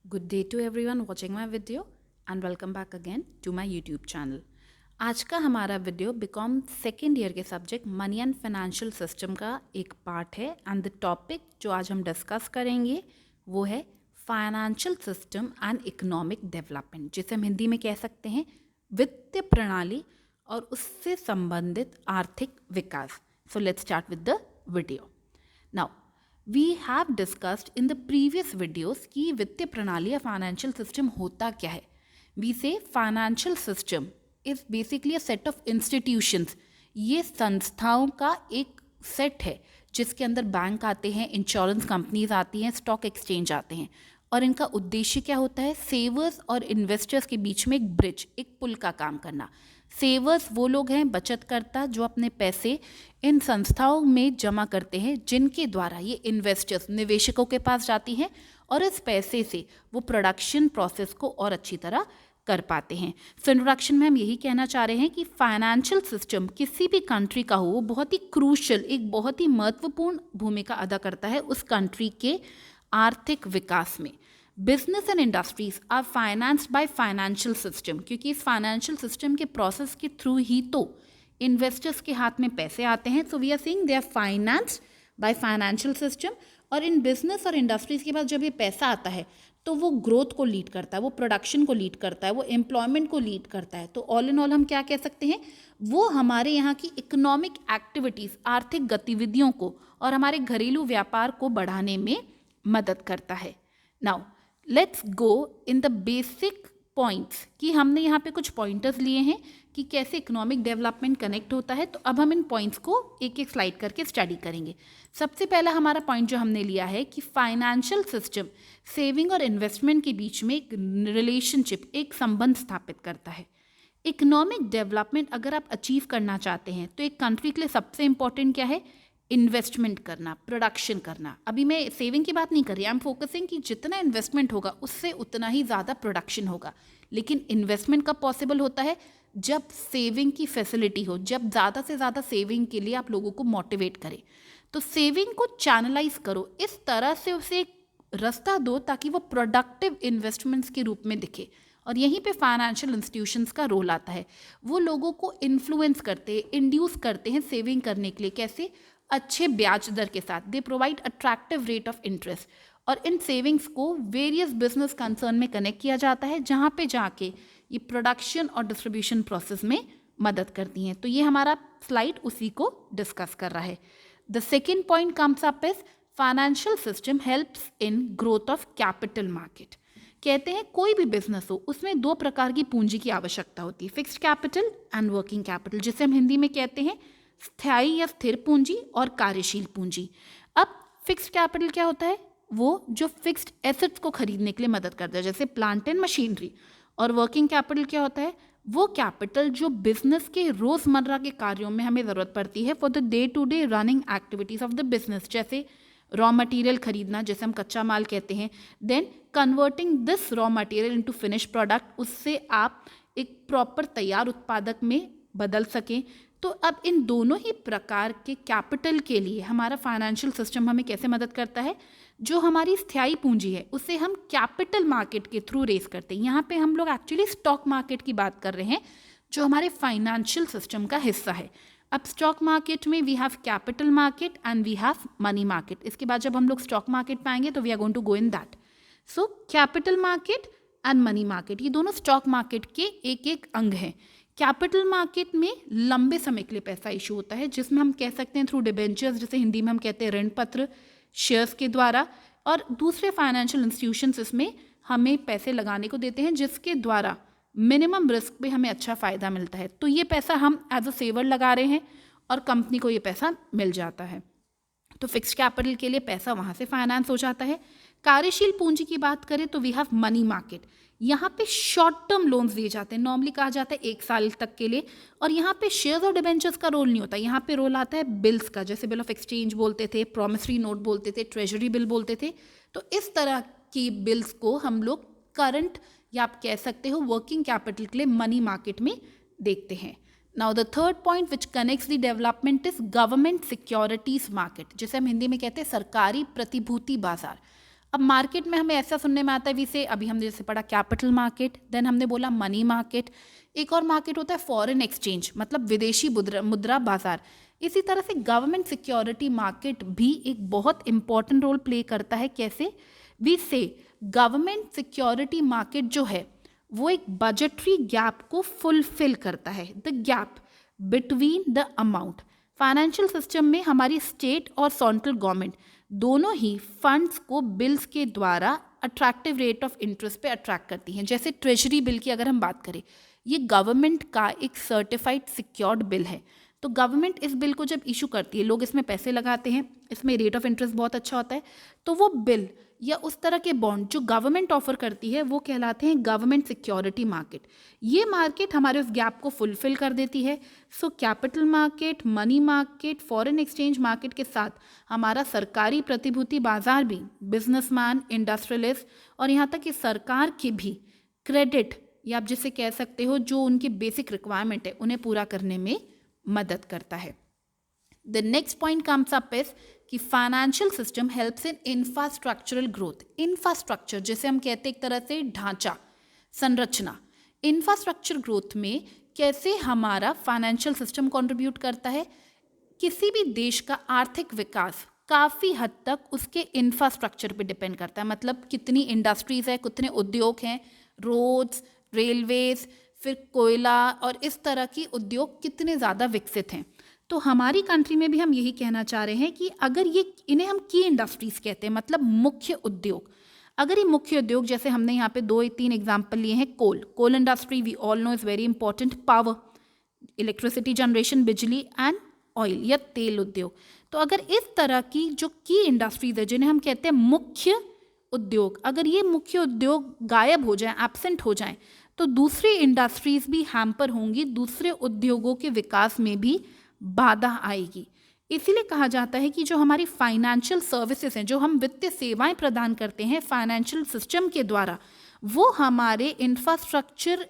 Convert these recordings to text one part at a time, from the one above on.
Good day to everyone watching my video and welcome back again to my YouTube channel. आज का हमारा video BCom second year के subject money and financial system का एक part है and the topic जो आज हम डिस्कस करेंगे वो है financial system and economic development, जिसे हम हिंदी में कह सकते हैं वित्तीय प्रणाली और उससे संबंधित आर्थिक विकास. So let's start with the video. Now we have discussed in the previous videos कि वित्तीय प्रणाली या फाइनेंशियल सिस्टम होता क्या है. वी से financial system is basically a set of institutions. ये संस्थाओं का एक सेट है जिसके अंदर बैंक आते हैं, इंश्योरेंस कंपनीज आती हैं, स्टॉक एक्सचेंज आते हैं. और इनका उद्देश्य क्या होता है? सेवर्स और इन्वेस्टर्स के बीच में एक ब्रिज, एक पुल का काम करना. सेवर्स वो लोग हैं, बचतकर्ता, जो अपने पैसे इन संस्थाओं में जमा करते हैं जिनके द्वारा ये इन्वेस्टर्स, निवेशकों के पास जाती हैं और इस पैसे से वो प्रोडक्शन प्रोसेस को और अच्छी तरह कर पाते हैं. सो इंट्रोडक्शन में हम यही कहना चाह रहे हैं कि फाइनेंशियल सिस्टम किसी भी कंट्री का हो, वो बहुत ही क्रूशल, एक बहुत ही महत्वपूर्ण भूमिका अदा करता है उस कंट्री के आर्थिक विकास में. Business and industries are financed by financial system, क्योंकि इस फाइनेंशियल सिस्टम के प्रोसेस के थ्रू ही तो इन्वेस्टर्स के हाथ में पैसे आते हैं. So we are saying they are financed by financial system. और इन बिजनेस और इंडस्ट्रीज के पास जब ये पैसा आता है तो वो ग्रोथ को लीड करता है, वो प्रोडक्शन को लीड करता है, वो एम्प्लॉयमेंट को लीड करता है. तो ऑल इन ऑल हम क्या कह सकते हैं? वो हमारे यहाँ की इकोनॉमिक एक्टिविटीज़, आर्थिक गतिविधियों को और हमारे घरेलू व्यापार को बढ़ाने में मदद करता है. Now let's go in the basic points कि हमने यहाँ पे कुछ पॉइंटर्स लिए हैं कि कैसे इकोनॉमिक डेवलपमेंट कनेक्ट होता है. तो अब हम इन पॉइंट्स को एक एक स्लाइड करके स्टडी करेंगे. सबसे पहला हमारा पॉइंट जो हमने लिया है कि फाइनेंशियल सिस्टम सेविंग और इन्वेस्टमेंट के बीच में एक रिलेशनशिप, एक संबंध स्थापित करता है. इकोनॉमिक डेवलपमेंट अगर आप अचीव करना चाहते हैं तो एक कंट्री के लिए सबसे इंपॉर्टेंट क्या है? इन्वेस्टमेंट करना, प्रोडक्शन करना. अभी मैं सेविंग की बात नहीं कर रही, आई एम फोकसिंग कि जितना इन्वेस्टमेंट होगा उससे उतना ही ज़्यादा प्रोडक्शन होगा. लेकिन इन्वेस्टमेंट कब पॉसिबल होता है? जब सेविंग की फैसिलिटी हो, जब ज़्यादा से ज़्यादा सेविंग के लिए आप लोगों को मोटिवेट करें. तो सेविंग को चैनलाइज करो, इस तरह से उसे एक रास्ता दो ताकि वो प्रोडक्टिव इन्वेस्टमेंट्स के रूप में दिखे. और यहीं पे फाइनेंशियल इंस्टीट्यूशंस का रोल आता है. वो लोगों को इन्फ्लुएंस करते हैं, इंड्यूस करते हैं सेविंग करने के लिए. कैसे? अच्छे ब्याज दर के साथ. They provide attractive rate of interest. और इन सेविंग्स को वेरियस बिजनेस कंसर्न में कनेक्ट किया जाता है, जहाँ पे जाके ये प्रोडक्शन और डिस्ट्रीब्यूशन प्रोसेस में मदद करती हैं. तो ये हमारा स्लाइड उसी को डिस्कस कर रहा है. The second point comes up is financial system helps in growth of capital market. कहते हैं कोई भी बिजनेस हो उसमें दो प्रकार की पूंजी की आवश्यकता होती है, fixed capital and working capital, जिसे हम हिंदी में कहते हैं स्थायी या स्थिर पूंजी और कार्यशील पूंजी. अब फिक्स्ड कैपिटल क्या होता है? वो जो फिक्स्ड एसेट्स को खरीदने के लिए मदद करता है, जैसे प्लांट एंड मशीनरी. और वर्किंग कैपिटल क्या होता है? वो कैपिटल जो बिजनेस के रोजमर्रा के कार्यों में हमें ज़रूरत पड़ती है for the day to day running activities of the business, जैसे रॉ मटेरियल खरीदना, जैसे हम कच्चा माल कहते हैं. Then converting this raw material into finish product, उससे आप एक प्रॉपर तैयार उत्पादक में बदल सकें. तो अब इन दोनों ही प्रकार के कैपिटल के लिए हमारा फाइनेंशियल सिस्टम हमें कैसे मदद करता है? जो हमारी स्थायी पूंजी है उसे हम कैपिटल मार्केट के थ्रू रेस करते हैं. यहाँ पे हम लोग एक्चुअली स्टॉक मार्केट की बात कर रहे हैं जो हमारे फाइनेंशियल सिस्टम का हिस्सा है. अब स्टॉक मार्केट में we have capital market and we have money market. इसके बाद जब हम लोग स्टॉक मार्केट पे आएंगे तो we are going to go in that. So capital market and money market, ये दोनों स्टॉक मार्केट के एक एक अंग हैं. कैपिटल मार्केट में लंबे समय के लिए पैसा इशू होता है, जिसमें हम कह सकते हैं थ्रू डिबेंचर्स, जिसे हिंदी में हम कहते हैं ऋण पत्र, शेयर्स के द्वारा. और दूसरे फाइनेंशियल इंस्टीट्यूशंस इसमें हमें पैसे लगाने को देते हैं जिसके द्वारा मिनिमम रिस्क पे हमें अच्छा फ़ायदा मिलता है. तो ये पैसा हम एज अ सेवर लगा रहे हैं और कंपनी को ये पैसा मिल जाता है. तो फिक्स्ड कैपिटल के लिए पैसा वहाँ से फाइनेंस हो जाता है. कार्यशील पूंजी की बात करें तो वी हैव मनी मार्केट. यहाँ पे शॉर्ट टर्म लोन्स दिए जाते हैं, नॉर्मली कहा जाता है 1 साल तक के लिए. और यहाँ पे शेयर्स और डिबेंचर्स का रोल नहीं होता, यहाँ पे रोल आता है बिल्स का, जैसे बिल ऑफ एक्सचेंज बोलते थे, प्रॉमिसरी नोट बोलते थे, ट्रेजरी बिल बोलते थे. तो इस तरह की बिल्स को हम लोग करंट या आप कह सकते हो वर्किंग कैपिटल के लिए मनी मार्केट में देखते हैं. Now the third point which connects the development is government securities market, जिसे हम हिंदी में कहते हैं सरकारी प्रतिभूति बाजार. अब मार्केट में हमें ऐसा सुनने में आता है विसे, अभी हमने जैसे पढ़ा कैपिटल मार्केट, देन हमने बोला मनी मार्केट, एक और मार्केट होता है फॉरेन एक्सचेंज, मतलब विदेशी मुद्रा बाजार। इसी तरह से गवर्नमेंट सिक्योरिटी मार्केट भी एक बहुत इंपॉर्टेंट रोल प्ले करता है। कैसे? वी से गवर्नमेंट सिक्योरिटी मार्केट जो है वो एक बजटरी गैप को फुलफिल करता है, the gap between the amount. Financial system में हमारी स्टेट और सेंट्रल गवर्नमेंट दोनों ही फंड्स को बिल्स के द्वारा अट्रैक्टिव रेट ऑफ इंटरेस्ट पे अट्रैक्ट करती हैं। जैसे ट्रेजरी बिल की अगर हम बात करें, ये गवर्नमेंट का एक सर्टिफाइड सिक्योर्ड बिल है। तो गवर्नमेंट इस बिल को जब इशू करती है, लोग इसमें पैसे लगाते हैं, इसमें रेट ऑफ इंटरेस्ट बहुत अच्छा होता है, तो वो बिल या उस तरह के बॉन्ड जो गवर्नमेंट ऑफर करती है वो कहलाते हैं गवर्नमेंट सिक्योरिटी मार्केट। ये मार्केट हमारे उस गैप को फुलफिल कर देती है। सो capital market, money market, foreign exchange market के साथ हमारा सरकारी प्रतिभूति बाजार भी बिजनेसमैन, इंडस्ट्रियलिस्ट और यहाँ तक कि सरकार की भी क्रेडिट, या आप जिसे कह सकते हो जो उनकी बेसिक रिक्वायरमेंट है, उन्हें पूरा करने में मदद करता है। The next point comes up is कि financial system helps in infrastructural growth. Infrastructure जैसे हम कहते हैं एक तरह से ढांचा, संरचना। इंफ्रास्ट्रक्चर ग्रोथ में कैसे हमारा फाइनेंशियल सिस्टम कंट्रीब्यूट करता है? किसी भी देश का आर्थिक विकास काफ़ी हद तक उसके इंफ्रास्ट्रक्चर पे डिपेंड करता है। मतलब कितनी इंडस्ट्रीज़ है, कितने उद्योग हैं, रोड्स, रेलवेज, फिर कोयला और इस तरह की उद्योग कितने ज़्यादा विकसित हैं। तो हमारी कंट्री में भी हम यही कहना चाह रहे हैं कि अगर इन्हें हम की इंडस्ट्रीज़ कहते हैं, मतलब मुख्य उद्योग। अगर ये मुख्य उद्योग, जैसे हमने यहाँ पे 2-3 एग्जाम्पल लिए हैं, coal industry we all know is very important, power, electricity generation, बिजली एंड ऑयल या तेल उद्योग। तो अगर इस तरह की जो की इंडस्ट्रीज है जिन्हें हम कहते हैं मुख्य उद्योग, अगर ये मुख्य उद्योग गायब हो जाएं, एब्सेंट हो जाएं, तो दूसरी इंडस्ट्रीज भी हैम्पर होंगी, दूसरे उद्योगों के विकास में भी बाधा आएगी। इसीलिए कहा जाता है कि जो हमारी फाइनेंशियल सर्विसेज हैं, जो हम वित्तीय सेवाएं प्रदान करते हैं फाइनेंशियल सिस्टम के द्वारा, वो हमारे इंफ्रास्ट्रक्चर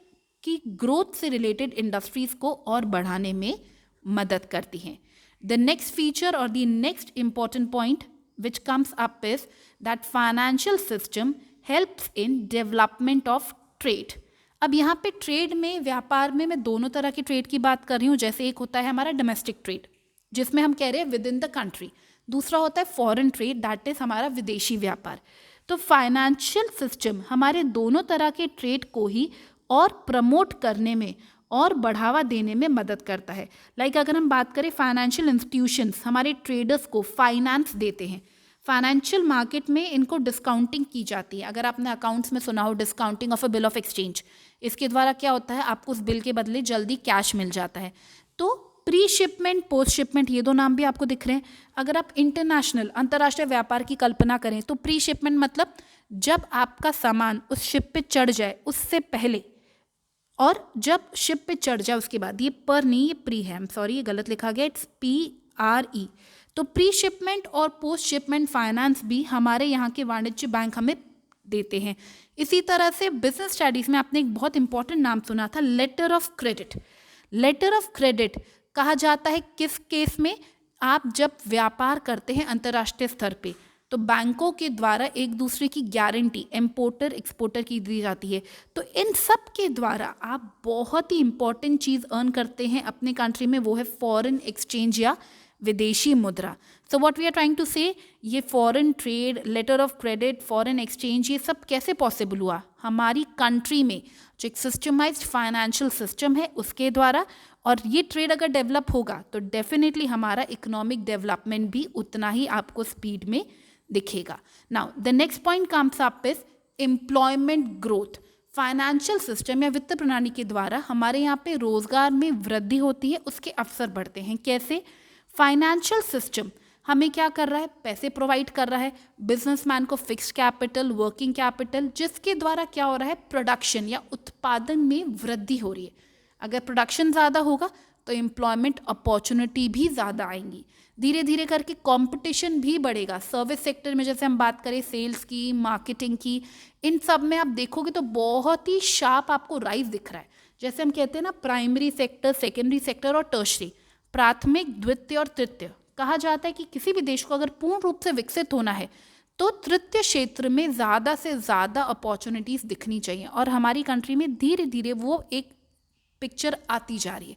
की ग्रोथ से रिलेटेड इंडस्ट्रीज को और बढ़ाने में मदद करती हैं। द नेक्स्ट फीचर और the next important point which comes up is that financial system helps in development of trade. अब यहाँ पे ट्रेड में, व्यापार में मैं दोनों तरह की ट्रेड की बात कर रही हूँ। जैसे एक होता है हमारा डोमेस्टिक ट्रेड जिसमें हम कह रहे हैं विद इन द कंट्री, दूसरा होता है फॉरेन ट्रेड, दैट इज हमारा विदेशी व्यापार। तो फाइनेंशियल सिस्टम हमारे दोनों तरह के ट्रेड को ही और प्रमोट करने में और बढ़ावा देने में मदद करता है। लाइक अगर हम बात करें, फाइनेंशियल इंस्टीट्यूशंस हमारे ट्रेडर्स को फाइनेंस देते हैं। फाइनेंशियल मार्केट में इनको डिस्काउंटिंग की जाती है। अगर आपने अकाउंट्स में सुना हो discounting of a bill of exchange, इसके द्वारा क्या होता है, आपको उस बिल के बदले जल्दी कैश मिल जाता है। तो प्री शिपमेंट, पोस्ट शिपमेंट, ये दो नाम भी आपको दिख रहे हैं। अगर आप इंटरनेशनल, अंतर्राष्ट्रीय व्यापार की कल्पना करें तो प्री शिपमेंट मतलब जब आपका सामान उस शिप पे चढ़ जाए उससे पहले, और जब शिप पे चढ़ जाए उसके बाद। ये पर नहीं, ये प्री है, सॉरी ये गलत लिखा गया, इट्स PRE। तो प्री शिपमेंट और पोस्ट शिपमेंट फाइनेंस भी हमारे यहाँ के वाणिज्य बैंक हमें देते हैं। इसी तरह से बिजनेस स्टडीज़ में आपने एक बहुत इंपॉर्टेंट नाम सुना था, letter of credit. Letter of credit कहा जाता है किस केस में, आप जब व्यापार करते हैं अंतर्राष्ट्रीय स्तर पे, तो बैंकों के द्वारा एक दूसरे की गारंटी इम्पोर्टर एक्सपोर्टर की दी जाती है। तो इन सब के द्वारा आप बहुत ही इंपॉर्टेंट चीज़ अर्न करते हैं अपने कंट्री में, वो है फॉरेन एक्सचेंज या विदेशी मुद्रा। So what we are trying to say, ये foreign trade, letter of credit, foreign exchange, ये सब कैसे पॉसिबल हुआ? हमारी कंट्री में जो एक सिस्टमाइज्ड फाइनेंशियल सिस्टम है उसके द्वारा। और ये ट्रेड अगर डेवलप होगा तो डेफिनेटली हमारा इकोनॉमिक डेवलपमेंट भी उतना ही आपको स्पीड में दिखेगा। Now the next point comes up is employment growth. Financial system या वित्त प्रणाली के द्वारा हमारे यहाँ पे रोजगार में वृद्धि होती है, उसके अवसर बढ़ते हैं। कैसे? फाइनेंशियल सिस्टम हमें क्या कर रहा है, पैसे प्रोवाइड कर रहा है, बिजनेसमैन को फिक्स्ड कैपिटल, वर्किंग कैपिटल, जिसके द्वारा क्या हो रहा है, प्रोडक्शन या उत्पादन में वृद्धि हो रही है। अगर प्रोडक्शन ज़्यादा होगा तो एम्प्लॉयमेंट अपॉर्चुनिटी भी ज़्यादा आएंगी। धीरे धीरे करके कंपटीशन भी बढ़ेगा। सर्विस सेक्टर में जैसे हम बात करें सेल्स की, मार्केटिंग की, इन सब में आप देखोगे तो बहुत ही शार्प आपको राइज दिख रहा है। जैसे हम कहते हैं ना, प्राइमरी सेक्टर, सेकेंडरी सेक्टर और टर्शरी, प्राथमिक, द्वितीय और तृतीय। कहा जाता है कि किसी भी देश को अगर पूर्ण रूप से विकसित होना है तो तृतीय क्षेत्र में ज़्यादा से ज़्यादा अपॉर्चुनिटीज़ दिखनी चाहिए और हमारी कंट्री में धीरे धीरे वो एक पिक्चर आती जा रही है।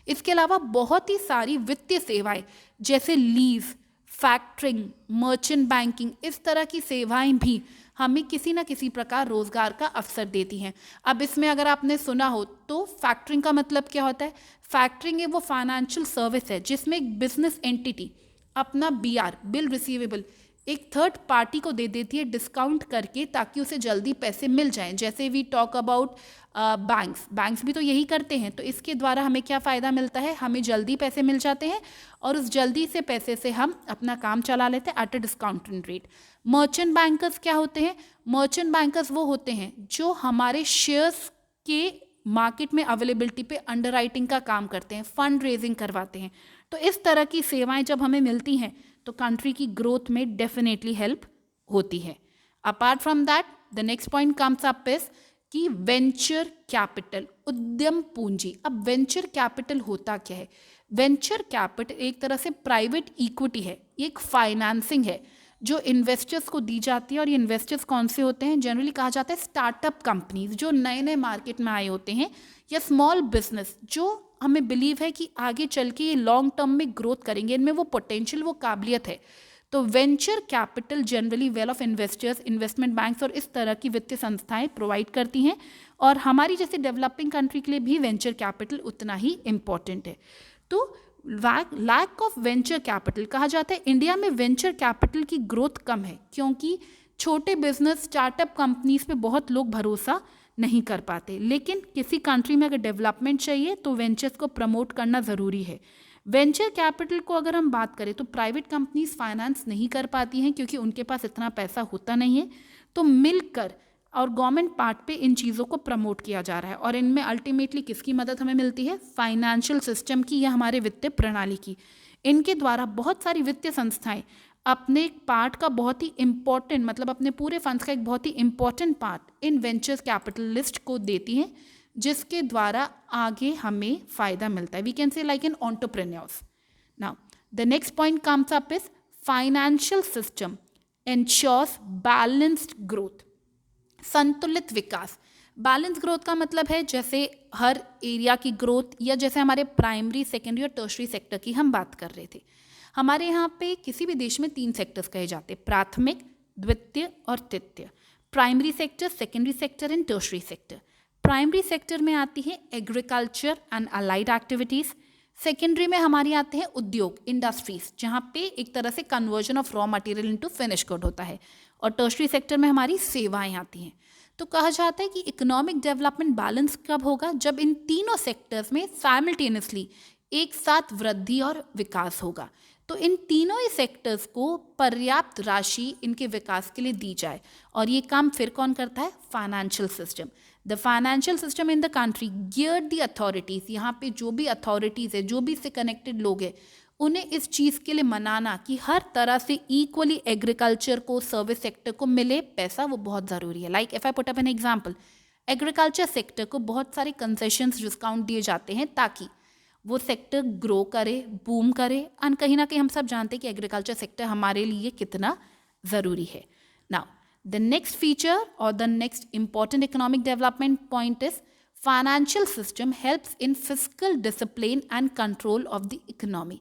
इसके अलावा बहुत ही सारी वित्तीय सेवाएं जैसे लीज, फैक्टरिंग, मर्चेंट बैंकिंग, इस तरह की सेवाएं भी हमें किसी न किसी प्रकार रोजगार का अवसर देती हैं। अब इसमें अगर आपने सुना हो तो फैक्टरिंग का मतलब क्या होता है? फैक्टरिंग वो फाइनेंशियल सर्विस है जिसमें एक बिजनेस एंटिटी अपना बीआर, बिल रिसीवेबल, एक थर्ड पार्टी को दे देती है डिस्काउंट करके ताकि उसे जल्दी पैसे मिल जाएं। जैसे वी टॉक अबाउट बैंक्स भी तो यही करते हैं। तो इसके द्वारा हमें क्या फ़ायदा मिलता है? हमें जल्दी पैसे मिल जाते हैं और उस जल्दी से पैसे से हम अपना काम चला लेते हैं at a discounted rate. Merchant bankers क्या होते हैं? मर्चेंट बैंकर्स वो होते हैं जो हमारे शेयर्स के मार्केट में अवेलेबिलिटी पे अंडरराइटिंग का काम करते हैं, फंड रेजिंग करवाते हैं। तो इस तरह की सेवाएं जब हमें मिलती हैं तो कंट्री की ग्रोथ में डेफिनेटली हेल्प होती है। Apart from that the next point comes up is कि वेंचर कैपिटल, उद्यम पूंजी। अब वेंचर कैपिटल होता क्या है? वेंचर कैपिटल एक तरह से प्राइवेट इक्विटी है, एक फाइनेंसिंग है जो इन्वेस्टर्स को दी जाती है। और ये इन्वेस्टर्स कौन से होते हैं? जनरली कहा जाता है स्टार्टअप कंपनीज जो नए नए मार्केट में आए होते हैं, या स्मॉल बिजनेस जो हमें बिलीव है कि आगे चल के ये लॉन्ग टर्म में ग्रोथ करेंगे, इनमें वो पोटेंशियल, वो काबिलियत है। तो venture capital generally well of investors, investment banks और इस तरह की वित्तीय संस्थाएं प्रोवाइड करती हैं। और हमारी जैसे डेवलपिंग कंट्री के लिए भी वेंचर कैपिटल उतना ही इम्पॉर्टेंट है। तो लैक ऑफ वेंचर कैपिटल कहा जाता है इंडिया में वेंचर कैपिटल की ग्रोथ कम है क्योंकि छोटे बिजनेस, स्टार्टअप कंपनीज पे बहुत लोग भरोसा नहीं कर पाते। लेकिन किसी कंट्री में अगर डेवलपमेंट चाहिए तो वेंचर्स को प्रमोट करना ज़रूरी है। वेंचर कैपिटल को अगर हम बात करें तो प्राइवेट कंपनीज फाइनेंस नहीं कर पाती हैं क्योंकि उनके पास इतना पैसा होता नहीं है। तो मिलकर और गवर्नमेंट पार्ट पे इन चीज़ों को प्रमोट किया जा रहा है। और इनमें अल्टीमेटली किसकी मदद हमें मिलती है? फाइनेंशियल सिस्टम की या हमारे वित्तीय प्रणाली की। इनके द्वारा बहुत सारी वित्तीय संस्थाएं अपने पार्ट का बहुत ही इम्पॉर्टेंट, मतलब अपने पूरे फंड्स का एक बहुत ही important part in ventures capitalist को देती हैं, जिसके द्वारा आगे हमें फ़ायदा मिलता है। We can say like an entrepreneurs. Now the next point comes up is financial system ensures balanced growth, संतुलित विकास। बैलेंस ग्रोथ का मतलब है जैसे हर एरिया की ग्रोथ, या जैसे हमारे प्राइमरी, सेकेंडरी और टर्शरी सेक्टर की हम बात कर रहे थे। हमारे यहाँ पे किसी भी देश में 3 सेक्टर्स कहे जाते हैं, प्राथमिक, द्वितीय और तृतीय। Primary sector, secondary sector and tertiary sector. Primary sector में आती है agriculture and allied activities. Secondary में हमारी आते हैं उद्योग, इंडस्ट्रीज, जहाँ पे एक तरह से conversion of raw material into finish good होता है। और टर्शरी सेक्टर में हमारी सेवाएं आती हैं। तो कहा जाता है कि इकोनॉमिक डेवलपमेंट बैलेंस कब होगा? जब इन तीनों सेक्टर्स में साइमल्टेनियसली एक साथ वृद्धि और विकास होगा। तो इन तीनों ही सेक्टर्स को पर्याप्त राशि इनके विकास के लिए दी जाए। और ये काम फिर कौन करता है? Financial system. The financial system in the country geared the authorities. यहाँ पे जो भी अथॉरिटीज़ है, जो भी इससे कनेक्टेड लोग हैं, उन्हें इस चीज़ के लिए मनाना कि हर तरह से इक्वली एग्रीकल्चर को, सर्विस सेक्टर को मिले पैसा, वो बहुत ज़रूरी है। Like if I put up an example, agriculture sector को बहुत सारे कंसेशंस, डिस्काउंट दिए जाते हैं ताकि वो सेक्टर ग्रो करे, बूम करे। और कहीं ना कहीं हम सब जानते हैं कि एग्रीकल्चर सेक्टर हमारे लिए कितना ज़रूरी है। नाउ द नेक्स्ट फीचर और the next important economic development point is financial system helps in fiscal discipline and control of the economy.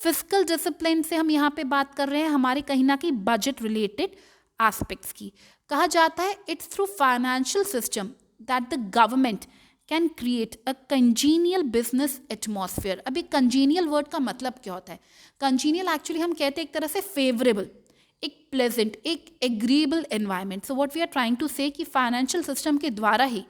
Fiscal discipline से हम यहाँ पे बात कर रहे हैं हमारे कहीं ना कहीं बजट रिलेटेड एस्पेक्ट्स की। कहा जाता है it's through financial system that the government can create a congenial business atmosphere. अभी कंजीनियल वर्ड का मतलब क्या होता है? कंजीनियल एक्चुअली हम कहते हैं एक तरह से फेवरेबल, एक प्लेजेंट, एक agreeable environment. So what we are trying to say कि फाइनेंशियल सिस्टम के द्वारा ही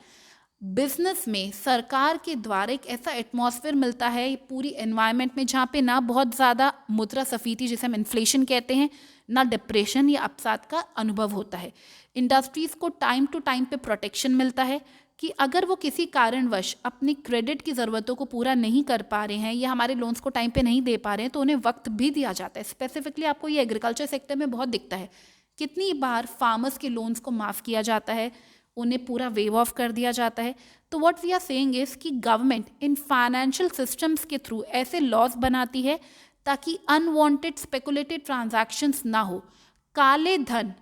बिजनेस में, सरकार के द्वारा एक ऐसा एटमॉस्फेयर मिलता है पूरी एनवायरनमेंट में जहाँ पे ना बहुत ज़्यादा मुद्रास्फीति जिसे हम इन्फ्लेशन कहते हैं, ना डिप्रेशन या अवसाद का अनुभव होता है। इंडस्ट्रीज़ को टाइम टू टाइम पे प्रोटेक्शन मिलता है कि अगर वो किसी कारणवश अपनी क्रेडिट की ज़रूरतों को पूरा नहीं कर पा रहे हैं या हमारे लोन्स को टाइम पे नहीं दे पा रहे हैं तो उन्हें वक्त भी दिया जाता है। स्पेसिफिकली आपको ये एग्रीकल्चर सेक्टर में बहुत दिखता है। कितनी बार फार्मर्स के लोन्स को माफ़ किया जाता है, उन्हें पूरा वेव ऑफ कर दिया जाता है। तो what we are saying is कि गवर्नमेंट इन फाइनेंशियल सिस्टम्स के थ्रू ऐसे लॉज बनाती है ताकि अनवांटेड स्पेकुलेटेड ट्रांजैक्शंस ना हो, काले धन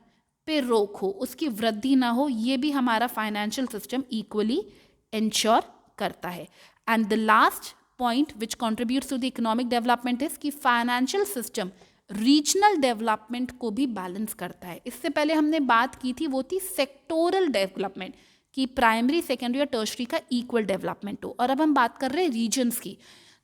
पे रोक हो, उसकी वृद्धि ना हो, ये भी हमारा फाइनेंशियल सिस्टम इक्वली इंश्योर करता है. And the last point which contributes to the economic development is कि फाइनेंशियल सिस्टम रीजनल डेवलपमेंट को भी बैलेंस करता है. इससे पहले हमने बात की थी, वो थी सेक्टोरल डेवलपमेंट, कि प्राइमरी, सेकेंडरी और टर्शरी का इक्वल डेवलपमेंट हो. और अब हम बात कर रहे हैं रीजन्स की.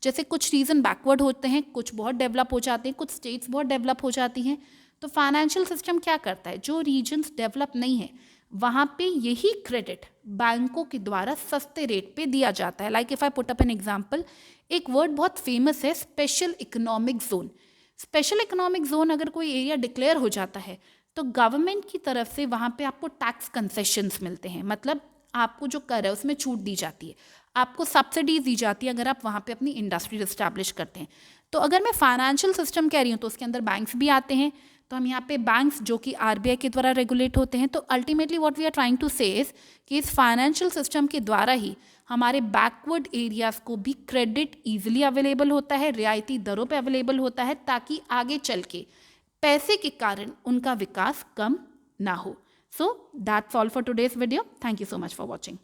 जैसे कुछ रीजन बैकवर्ड होते हैं, कुछ बहुत डेवलप हो जाते हैं, कुछ स्टेट्स बहुत डेवलप हो जाती हैं. तो फाइनेंशियल सिस्टम क्या करता है, जो रीजन्स डेवलप नहीं है वहाँ पे यही क्रेडिट बैंकों के द्वारा सस्ते रेट पे दिया जाता है. Like if I put up an example, एक वर्ड बहुत फेमस है, special economic zone. Special economic zone अगर कोई एरिया डिक्लेयर हो जाता है तो गवर्नमेंट की तरफ से वहाँ पे आपको टैक्स कंसेशंस मिलते हैं. मतलब आपको जो कर है उसमें छूट दी जाती है, आपको सब्सिडीज दी जाती है अगर आप वहाँ पे अपनी इंडस्ट्री इस्टेब्लिश करते हैं. तो अगर मैं फाइनेंशियल सिस्टम कह रही हूँ तो उसके अंदर बैंक्स भी आते हैं. तो हम यहाँ पे बैंक्स जो कि आरबीआई के द्वारा रेगुलेट होते हैं. तो ultimately what we are trying to say is कि इस फाइनेंशियल सिस्टम के द्वारा ही हमारे बैकवर्ड एरियाज को भी क्रेडिट ईजिली अवेलेबल होता है, रियायती दरों पे अवेलेबल होता है, ताकि आगे चल के पैसे के कारण उनका विकास कम ना हो. So that's all for today's video. Thank you so much for watching.